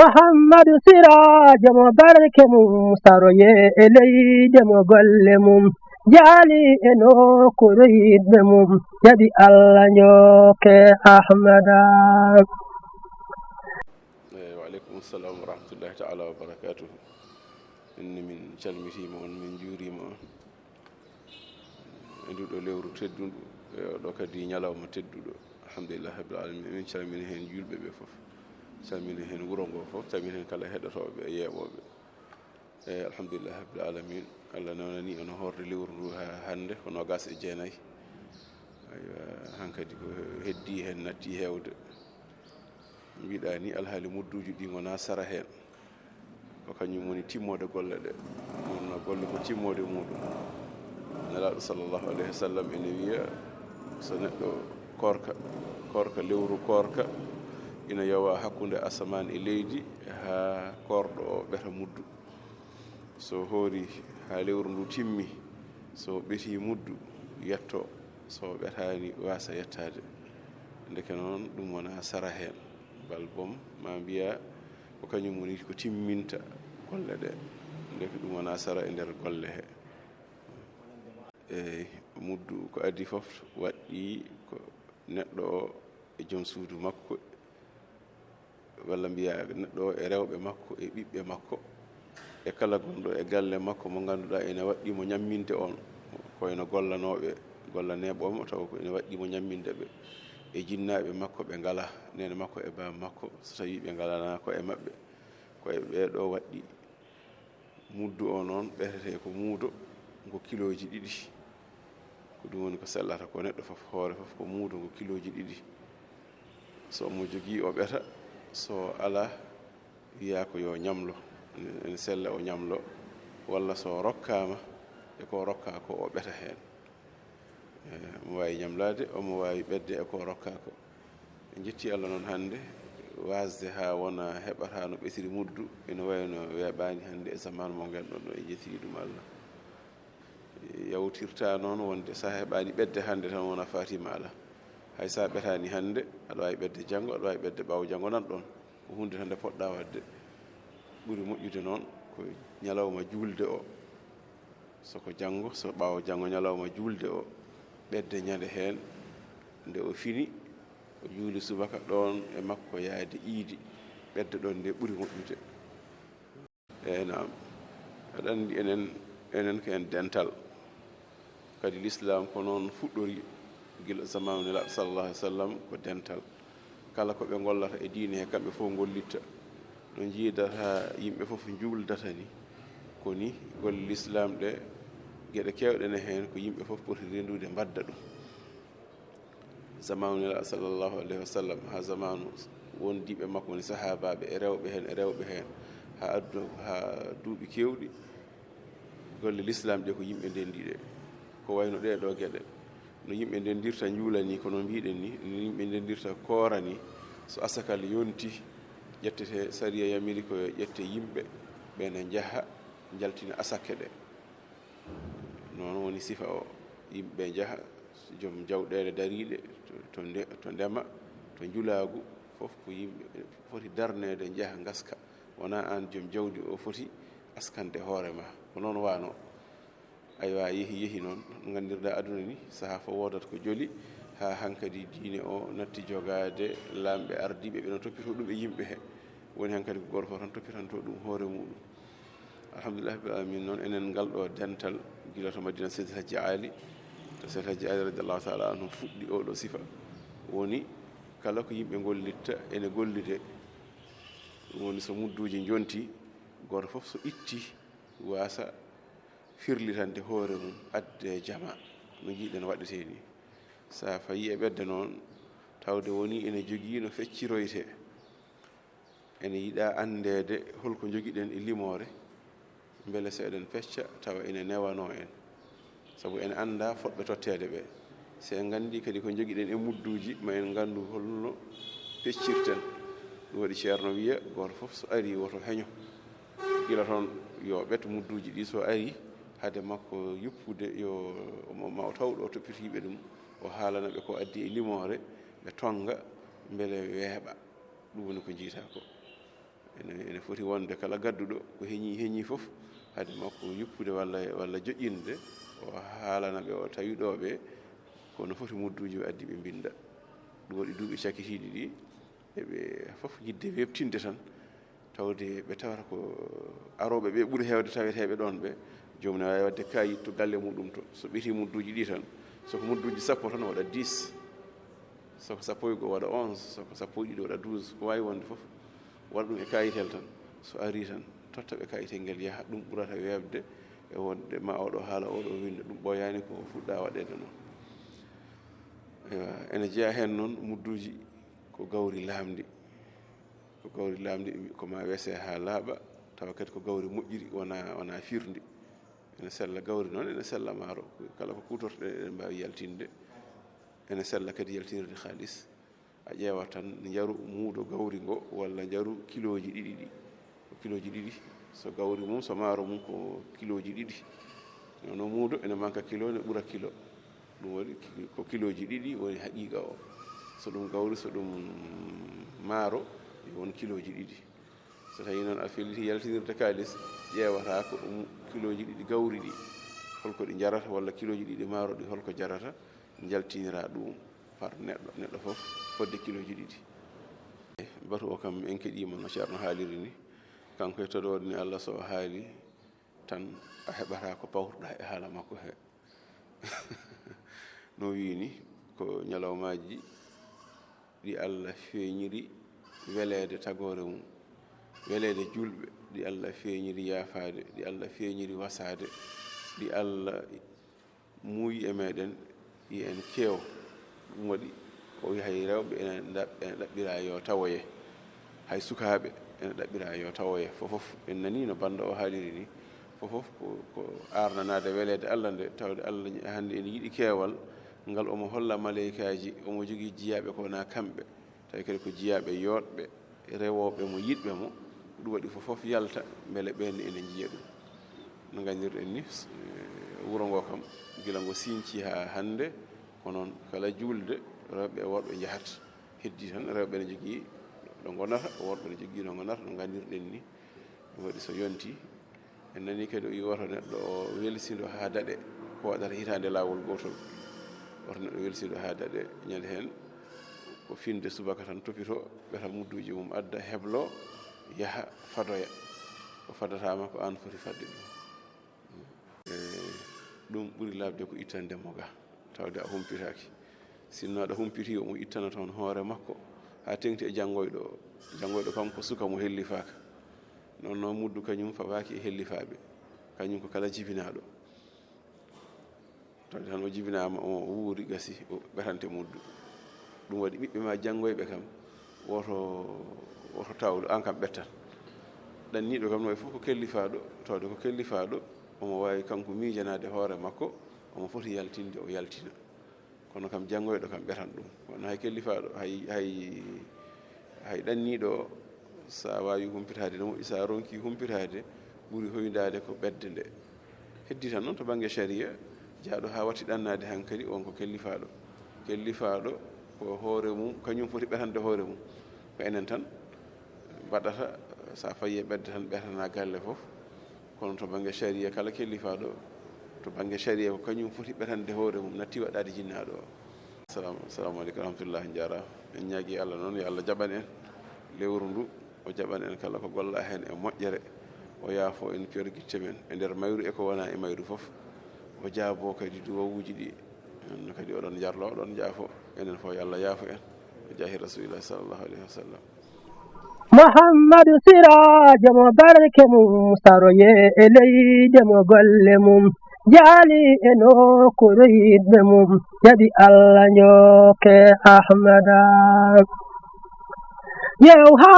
محمد سراج مبارك مستروي إلي دم قلمم جالي إنو كريد مم يدي الله نيوك أحمد. وعليكم السلام ورحمة الله تعالى وبركاته. إن من calmitima on min juurima on e nduɗo lewru tedduɗo ɗo kadi ñalawma tedduɗo alhamdulillah rabbil alamin min calmini hen julɓe ɓe foof calmini hen wuro ngo fof calmini hen kala heɗotoɓe e yeeɓoɓe e alhamdulillah rabbil alamin Allah nonani ono horde lewru ndu ha hande ko 29 aywa hankadi ko heddi hen natti hewde mbiɗa ni alhaali mudduji ɗi gona sara hen ko kañum woni timmode golle ɗe wonno golle ko timmode muɗum nelaɗo sallllahu alayhi wa sallam ene wiya so neɗɗo korka lewru korka ina yowa hakkude asaman e leydi ha korɗo o ɓeta muddu so hoori ha lewru ndu timmi so ɓeti muddu yetto so ɓetani wasa yettade ndeke noon ɗum wona sara hen bal boom ma mbiya ko kañum woni ko timminta golle ɗe ndeke ɗum wona sara e nder golle he eyyi muddu ko adi fof waɗɗi ko neɗɗo o e joom suudu makko walla mbiya neɗɗo o e rewɓe makko e ɓiɓɓe makko e kala gonɗo e galle makko mo ganduɗa ene waɗɗimo ñamminde on koyno gollanoɓe gollaneɓomo taw ko ene waɗɗimo ñamminde ɓe e jinnaɓe makko ɓe ngala nene makko e baba makko so tawi ɓe ngalana ko e mabɓe ko e ɓeɗo waɗɗi muddu o noon ɓetete ko muudo ngo kiloji 2 ko ɗum woni ko sellata ko neɗɗo fof hoore fof ko muudo ngo kiloji 2 so omo jogui o ɓeta so ala wiya ko yo ñamlo ene sella o ñamlo walla so rokkama e ko rokka ko o ɓeta hen mo wawi ñamlade omo wawi ɓedde e ko rokka ko en jetti Allah noon hande wasde ha wona heɓata no ɓetiri muddu ene wayno weeɓani hande e zaman mo ganɗon ɗo e jettiri ɗum Allah yawtirta noon wonde sa heɓani ɓedde hande tan wona fatima ala hay sa ɓetani hande aɗa wawi ɓedde janggo aɗa wawi ɓedde ɓawo janggo nan ɗon ko hunde tan nde poɗɗa wadde ɓuuri moƴƴude noon ko ñalawma julde o soko janggo so ɓawo janggo ñalawma julde o ɓedde ñande hen nde o fini o juuli subaka ɗon e makko yaade iidi ɓedde ɗon nde ɓuuri moƴƴude eyyi nam aɗa andi enen ko en dental kadi l'islam ko noon fuɗɗori gila zamanu nelaɗo sallallah alih w sallam ko dental kala ko ɓe gollata e diine he kamɓe fof gollitta no jiidata yimɓe fof juuldata ni koni golle l'islam ɗe gueɗe kewɗene hen ko yimɓe fof poti rendude mbadda ɗum zamanu nelaɗo sallllahu alayhi wa sallam ha zamanu wondiɓe makko woni sahabaɓe e rewɓe hen ha addu ha duuɓi kewɗi golle l'islam ɗe ko yimɓe ndendiɗe ko wayno ɗeɗo gueɗe no yimɓe ndendirta juulani kono mbiɗen ni no yimɓe ndendirta koora ni so asakal yonti ƴettete sariya yamiri ko ƴette yimɓe ɓene jaaha jaltina asake ɗe noon woni sifa o yimɓe jaaha joom jawɗele dariɗe to ndema to julagu fof ko yimɓe foti darnede jaaha gaska wona an joom jawdi o foti askande hoorema ko noon wano aywa yeehi noon gandirɗa aduna ni saaha fo wodat ko jooli ha hankadi diine o natti jogade lamɓe ardiɓe ɓe no toppito ɗum e yimɓe he woni hankadi ko goto fof tan toppitanto ɗum hoore muɗum alhamdulillah rabbil alamin noon enen ngalɗo dental gila to madina seydi Hadji Ali to seydi Hadji Ali radiallahu taala anhu fuɗɗi oɗo sifa woni kala ko yimɓe gollitta ene gollide ɗum woni so mudduji jonti goto fof so itti wasa firlitande hoore mum adde jama no jiiɗen waɗete ni sa fayi e ɓedde noon tawde woni ene jogii no fecciroyte ene yiɗa andede holko jogiɗen e limore beele so eɗen fecca tawa ene newano en sabu ene anda fotɓe tottede ɓe se en gandi kadi ko jogiɗen e mudduji ma en gandu holno peccirten ɗum waɗi ceerno wiya goto fof so ari woto heño gila toon yo ɓet mudduji ɗi so ari hade makko yuppude yo ma o tawɗo o toppitiɓe ɗum o haalana ɓe ko addi e limore ɓe tonga beele weeɓa ɗum woni ko jiita ko ene foti wonde kala gadduɗo ko heñi fof hade makko yuppude walla joƴƴinde o haalana ɓe o tawiɗoɓe kono foti mudduji addi ɓe binda ɗum waɗi duuɓi cakkitiɗi ɗi eɓe fof yidde webtinde tan tawde ɓe tawata ko aroɓe ɓe ɓuuri hewde taweteɓe ɗon ɓe jomum ne wawi wadde kayit to galle muɗum to so ɓiti mudduji ɗi tan soko mudduji 10 tan waɗa 10 soko 11 waɗa 11 soko 12 waɗa 12 ko wawi wonde fof waɗa ɗum e kayitel tan so ari tan totta ɓe kayitel ngel yaha ɗum ɓurata webde e wonde ma oɗo haala oɗo winda ɗum ɓoyani ko fuɗɗa waɗede noon ene jeeya hen noon mudduji ko gawri lamdi ko ma wese ha laaɓa tawa kadi ko gawri moƴƴiri wona firndi ene sella gawri noon ene sella maaro kala ko kutortoɗe eɗen mbawi yaltinde ene sella kadi yaltinirde haalis a ƴeewa tan jaru muudo gawri ngo walla jaru kiloji ɗiɗi so gawri mum so maaro mum ko kiloji ɗiɗi nono muudo ene manka kilo ne ɓura kilo ɗum waɗi ko kiloji ɗiɗi woni haqiqa o so ɗum gawri so ɗum maaro won kiloji ɗiɗi so tawi noon a feliti yaltinirde kalis ƴeewata ko kiloji ɗiɗi gawri ɗi holko ɗi jarata walla kiloji ɗiɗi maaro ɗi holko jarata jaltinira ɗum par neɗɗo fof fodde kiloji ɗiɗi batu o kam en keɗima no ceerno haaliri ni kanko e toɗode ni Allah so haali tan a heɓata ko pawtoɗa e haala makko he no wini ko ñalawmaji ɗi Allah feeñiri weleede tagore mum weleede julɓe ɗi Allah feeñiri yaafade ɗi Allah feeñiri wasade ɗi Allah muuyi e meɗen ɗi en keew ɗum waɗi o wi hay rewɓe ene ɗaɓɓira yo tawoye hay sukaɓe ene ɗaɓɓira yo tawoye fofof en nani no banda o haaliri ni fofof ko arnanade weleede Allah nde tawde Allah hande ene yiɗi keewal ngal omo holla maleykaji omo jogii jiyaɓe kona kamɓe tawi kadi ko jiyaɓe yotɓe rewoɓe mo yiɗɓe mo ɗum waɗi fofof yalta beele ɓenne ene jiiya ɗum no gandirɗen ni wuro ngo kam gila ngo sinci ha hande ko noon kala julde rewɓe e worɓe jahat heddi tan rewɓe ne jogii ɗo gonata worɓe ne jogii ɗo gonata no gandirɗen ni ɗum waɗi so yonti en nani kadi o wi woto neɗɗo o welsido ha daɗe ko waɗata hitande lawol gotol woto neɗɗo welsido ha daɗe ñande hen ko finde subaka tan topito ɓeta mudduji mum adda heblo yaha fadoya ko fadatama ko an foti fadde ɗum ɓuri labde ko ittande mo ga tawde a humpitaki sinno aɗa humpiti omo ittana toon hoore makko ha tengti e janggoyɗo kam ko suka mo hellifaka non noon muddu kañum fawaki e hellifaɓe kañum ko kala jibinaɗo tawde tan o jibinama o wuuri gasi o ɓetante muddu ɗum waɗi ɓiɓɓe ma janggoyɓe kam woto tawɗo an kam ɓettan ɗanniɗo kam no e fof ko kellifaɗo tawde ko kellifaɗo omo wawi kanko miijanade hoore makko omo foti yaltinde o yaltina kono kam janggoyɗo kam ɓetan ɗum kono hay kellifaɗo hay ɗanniɗo sa wawi humpitade no moƴƴi sa ronki humpitade ɓuuri hoydade ko ɓedde nde heddi tan noon to banggue sharia jaaɗo ha watti ɗannade hankkadi on ko kellifaɗo ko hoore mum kañum foti ɓetande hoore mum ko enen tan mbaɗata sa fayi e ɓedde tan ɓetana galle fof kono to banggue sharia kala kellifaɗo to banggue sharia ko kañum foti ɓetande hoore mum natti waɗade jinnaɗo o assalamu aleykum rahmatullah jarama en ñaagui Allah noon yo Allah jaɓan en lewru ndu o jaɓan en kala ko golla hen e moƴƴere o yaafo en perguitte men e nder mayru e ko wona e mayru fof o jaabo kadi duwawuji ɗi no kadi oɗon jarlo oɗon jaafo enen fof yo Allah yaafo en o jaahi rasulillah sallllahu alayhi wa sallam muhammadu sirajo mo barke mum saroye e leyde mo golle mum jaali e nokkure yiɗɓe mum jaɓi Allah njokke ahmada yew ha